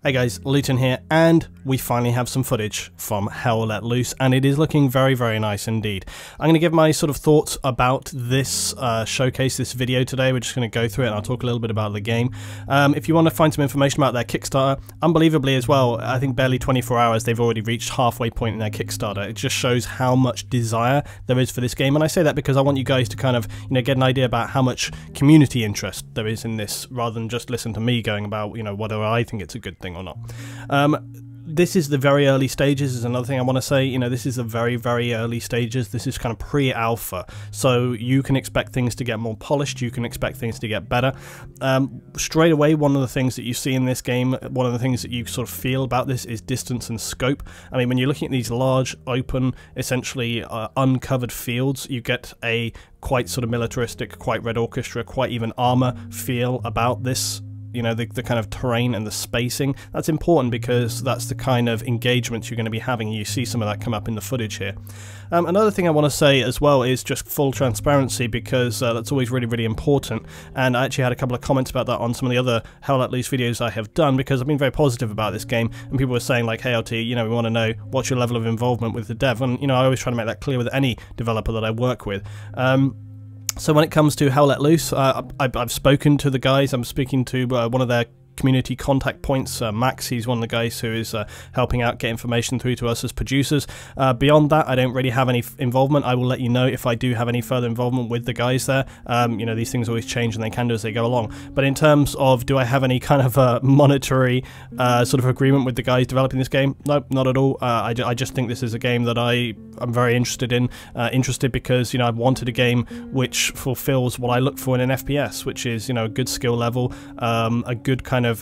Hey guys, Luton here, and we finally have some footage from Hell Let Loose, and it is looking very, very nice indeed. I'm going to give my sort of thoughts about this showcase, this video today. We're just going to go through it, and I'll talk a little bit about the game. If you want to find some information about their Kickstarter, unbelievably as well, I think barely 24 hours, they've already reached halfway point in their Kickstarter. It just shows how much desire there is for this game, and I say that because I want you guys to kind of, get an idea about how much community interest there is in this, rather than just listen to me going about, whether I think it's a good thing or not. This is the very early stages is another thing I want to say. This is the very, very early stages. This is kind of pre-alpha, so you can expect things to get more polished, you can expect things to get better. Straight away, one of the things that you see in this game, one of the things that you sort of feel about this is distance and scope. I mean, when you're looking at these large, open, essentially uncovered fields, you get a quite sort of militaristic, quite Red Orchestra, quite even armor feel about this. The kind of terrain and the spacing. That's important because that's the kind of engagements you're going to be having. You see some of that come up in the footage here. Another thing I want to say as well is just full transparency, because that's always really, really important. And I actually had a couple of comments about that on some of the other Hell Let Loose videos I have done, because I've been very positive about this game, and people were saying like, hey LT, we want to know what's your level of involvement with the dev, and I always try to make that clear with any developer that I work with. So when it comes to Hell Let Loose, I've spoken to the guys. I'm speaking to one of their community contact points, Max. He's one of the guys who is helping out get information through to us as producers. Beyond that, I don't really have any involvement. I will let you know if I do have any further involvement with the guys there. These things always change and they can do as they go along. But in terms of do I have any kind of monetary sort of agreement with the guys developing this game? No, not at all. I just think this is a game that I'm very interested in. Interested because I've wanted a game which fulfills what I look for in an FPS, which is a good skill level, a good kind of,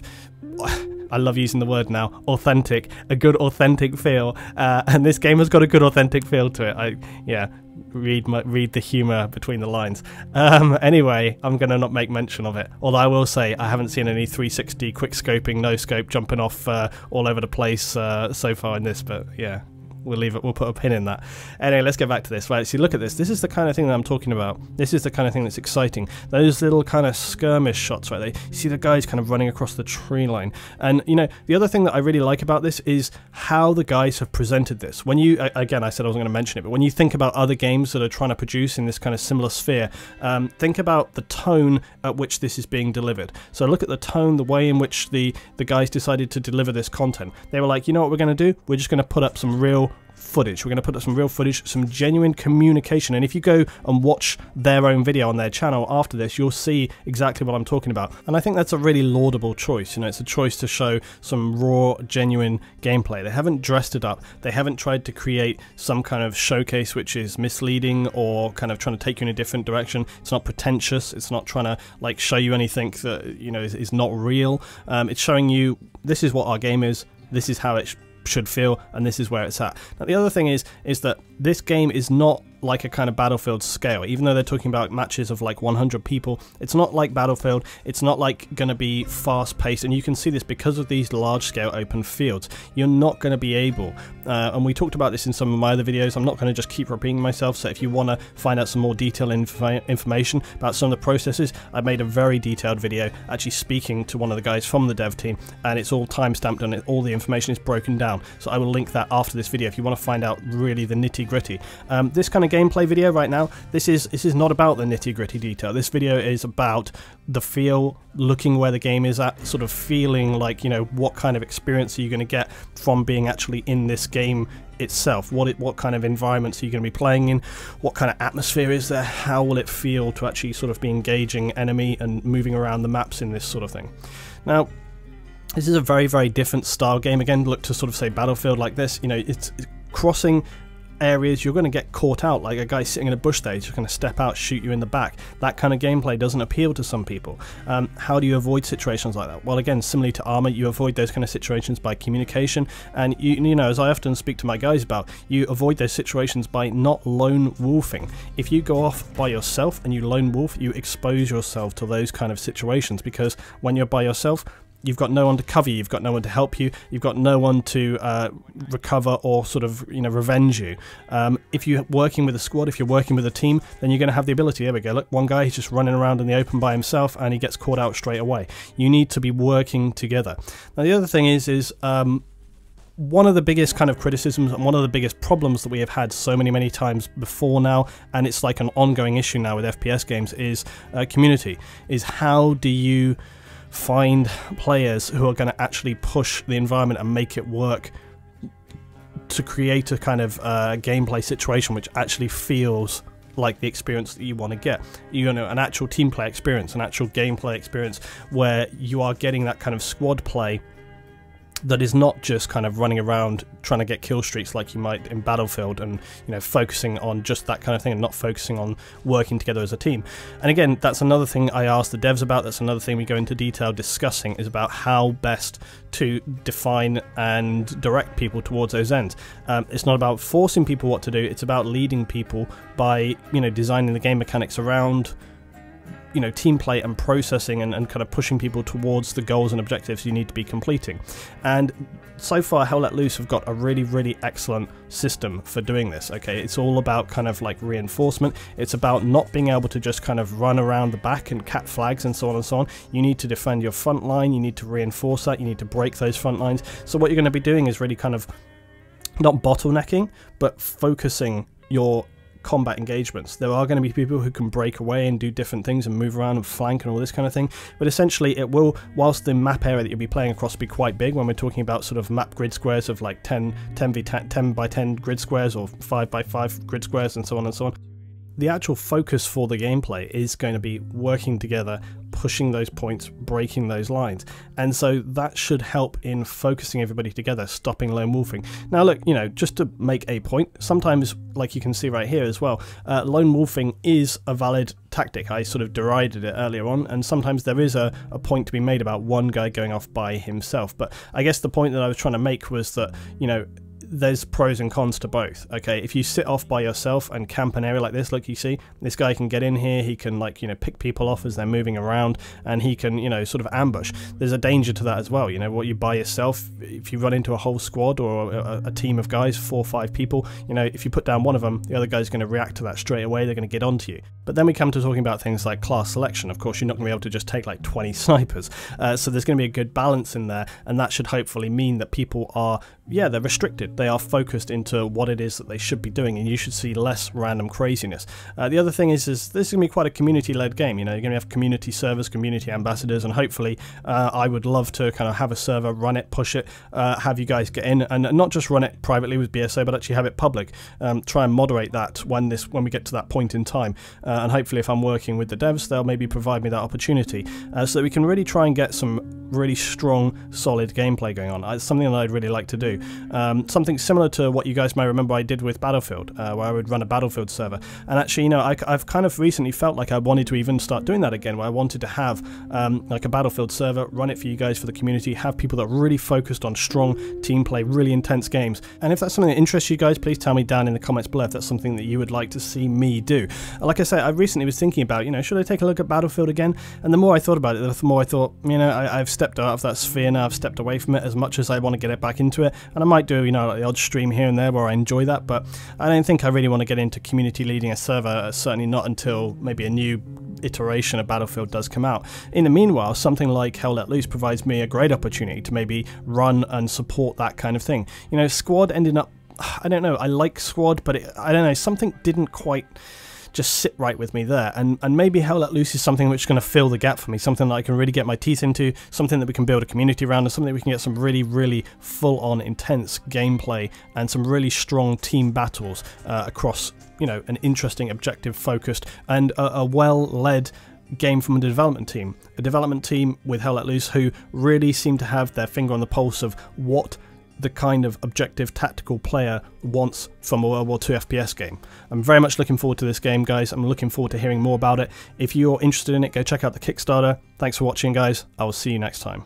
I love using the word now, authentic, a good authentic feel, and this game has got a good authentic feel to it. Read the humour between the lines. Anyway, I'm going to not make mention of it, although I will say I haven't seen any 360 quick scoping, no scope jumping off all over the place so far in this, but yeah. We'll leave it. We'll put a pin in that. Anyway, let's get back to this. Right, so look at this. This is the kind of thing that I'm talking about. This is the kind of thing that's exciting. Those little kind of skirmish shots right there. You see the guys kind of running across the tree line. And, the other thing that I really like about this is how the guys have presented this. When you, again, I said I wasn't going to mention it, but when you think about other games that are trying to produce in this kind of similar sphere, think about the tone at which this is being delivered. So look at the tone, the way in which the guys decided to deliver this content. They were like, you know what we're going to do? We're just going to put up some real footage. We're going to put up some real footage, some genuine communication, and if you go and watch their own video on their channel after this, you'll see exactly what I'm talking about. And I think that's a really laudable choice. It's a choice to show some raw, genuine gameplay. They haven't dressed it up. They haven't tried to create some kind of showcase which is misleading or kind of trying to take you in a different direction. It's not pretentious. It's not trying to show you anything that is not real. It's showing you this is what our game is. This is how it should feel, and this is where it's at. Now the other thing is that this game is not like a kind of Battlefield scale. Even though they're talking about matches of like 100 people, it's not like Battlefield. It's not like going to be fast paced, and you can see this because of these large scale open fields. You're not going to be able, and we talked about this in some of my other videos. I'm not going to just keep repeating myself, so if you want to find out some more detailed information about some of the processes, I made a very detailed video actually speaking to one of the guys from the dev team, and it's all time stamped and all the information is broken down, so I will link that after this video if you want to find out really the nitty gritty. This kind of gameplay video right now, this is not about the nitty gritty detail. This video is about the feel, looking where the game is at, sort of feeling like what kind of experience are you going to get from being actually in this game itself. What kind of environments are you going to be playing in? What kind of atmosphere is there? How will it feel to actually sort of be engaging enemy and moving around the maps in this sort of thing? Now, this is a very, very different style game. Again, look to sort of say Battlefield like this. It's crossing areas, you're going to get caught out. Like a guy sitting in a bush there, he's just going to step out, shoot you in the back. That kind of gameplay doesn't appeal to some people. How do you avoid situations like that? Well, again, similarly to Armour, you avoid those kind of situations by communication, and as I often speak to my guys about, you avoid those situations by not lone wolfing. If you go off by yourself and you lone wolf, you expose yourself to those kind of situations, because when you're by yourself, you've got no one to cover you, you've got no one to help you, you've got no one to recover or sort of, you know, revenge you. If you're working with a squad, if you're working with a team, then you're going to have the ability. There we go, look, one guy, he's just running around in the open by himself and he gets caught out straight away. You need to be working together. Now the other thing is one of the biggest kind of criticisms and one of the biggest problems that we have had so many times before now, and it's like an ongoing issue now with FPS games, is community. Is how do you find players who are going to actually push the environment and make it work to create a kind of gameplay situation which actually feels like the experience that you want to get. You know, an actual team play experience, an actual gameplay experience where you are getting that kind of squad play that is not just kind of running around trying to get kill streaks like you might in Battlefield, and, you know, focusing on just that kind of thing and not focusing on working together as a team. And again, that's another thing I asked the devs about, that's another thing we go into detail discussing, is about how best to define and direct people towards those ends. It's not about forcing people what to do, it's about leading people by, you know, designing the game mechanics around, you know, team play and processing and kind of pushing people towards the goals and objectives you need to be completing. And so far Hell Let Loose have got a really excellent system for doing this. Okay, it's all about kind of like reinforcement. It's about not being able to just kind of run around the back and cap flags and so on and so on. You need to defend your front line, you need to reinforce that, you need to break those front lines. So what you're going to be doing is really kind of not bottlenecking, but focusing your combat engagements. There are going to be people who can break away and do different things and move around and flank and all this kind of thing, but essentially it will, whilst the map area that you'll be playing across will be quite big, when we're talking about sort of map grid squares of like 10 by 10 grid squares or 5 by 5 grid squares and so on and so on, the actual focus for the gameplay is going to be working together, pushing those points, breaking those lines. And so that should help in focusing everybody together, stopping lone wolfing. Now look, you know, just to make a point, sometimes, like you can see right here as well, lone wolfing is a valid tactic. I sort of derided it earlier on, and sometimes there is a point to be made about one guy going off by himself. But I guess the point that I was trying to make was that, you know, there's pros and cons to both. Okay, if you sit off by yourself and camp an area like this, look, you see this guy can get in here, he can, like, you know, pick people off as they're moving around, and he can, you know, sort of ambush. There's a danger to that as well. You know, what you by yourself, if you run into a whole squad or a team of guys, 4 or 5 people, you know, if you put down one of them, the other guy's going to react to that straight away, they're going to get onto you. But then we come to talking about things like class selection. Of course, you're not going to be able to just take like 20 snipers, so there's going to be a good balance in there, and that should hopefully mean that people are, yeah, they're restricted, they are focused into what it is that they should be doing, and you should see less random craziness. The other thing is this is going to be quite a community-led game. You know, you're going to have community servers, community ambassadors, and hopefully I would love to kind of have a server, run it, push it, have you guys get in, and not just run it privately with BSO, but actually have it public. Try and moderate that when we get to that point in time, and hopefully if I'm working with the devs, they'll maybe provide me that opportunity, so that we can really try and get some really strong, solid gameplay going on. It's something that I'd really like to do. Something similar to what you guys may remember I did with Battlefield, where I would run a Battlefield server. And actually, you know, I've kind of recently felt like I wanted to even start doing that again, where I wanted to have like a Battlefield server, run it for you guys, for the community, have people that are really focused on strong team play, really intense games. And if that's something that interests you guys, please tell me down in the comments below if that's something that you would like to see me do. Like I say, I recently was thinking about, you know, should I take a look at Battlefield again? And the more I thought about it, the more I thought, you know, I've stepped out of that sphere now, I've stepped away from it as much as I want to get it back into it, and I might do, you know, like the odd stream here and there where I enjoy that, but I don't think I really want to get into community leading a server, certainly not until maybe a new iteration of Battlefield does come out. In the meanwhile, something like Hell Let Loose provides me a great opportunity to maybe run and support that kind of thing. You know, Squad ended up, I don't know, I like Squad, but I don't know, something didn't quite just sit right with me there, and maybe Hell Let Loose is something which is going to fill the gap for me, something that I can really get my teeth into, something that we can build a community around, and something that we can get some really full-on intense gameplay and some really strong team battles across, you know, an interesting, objective, focused, and a well-led game from a development team with Hell Let Loose, who really seem to have their finger on the pulse of what the kind of objective tactical player wants from a World War II FPS game. I'm very much looking forward to this game, guys. I'm looking forward to hearing more about it. If you're interested in it, go check out the Kickstarter. Thanks for watching, guys. I will see you next time.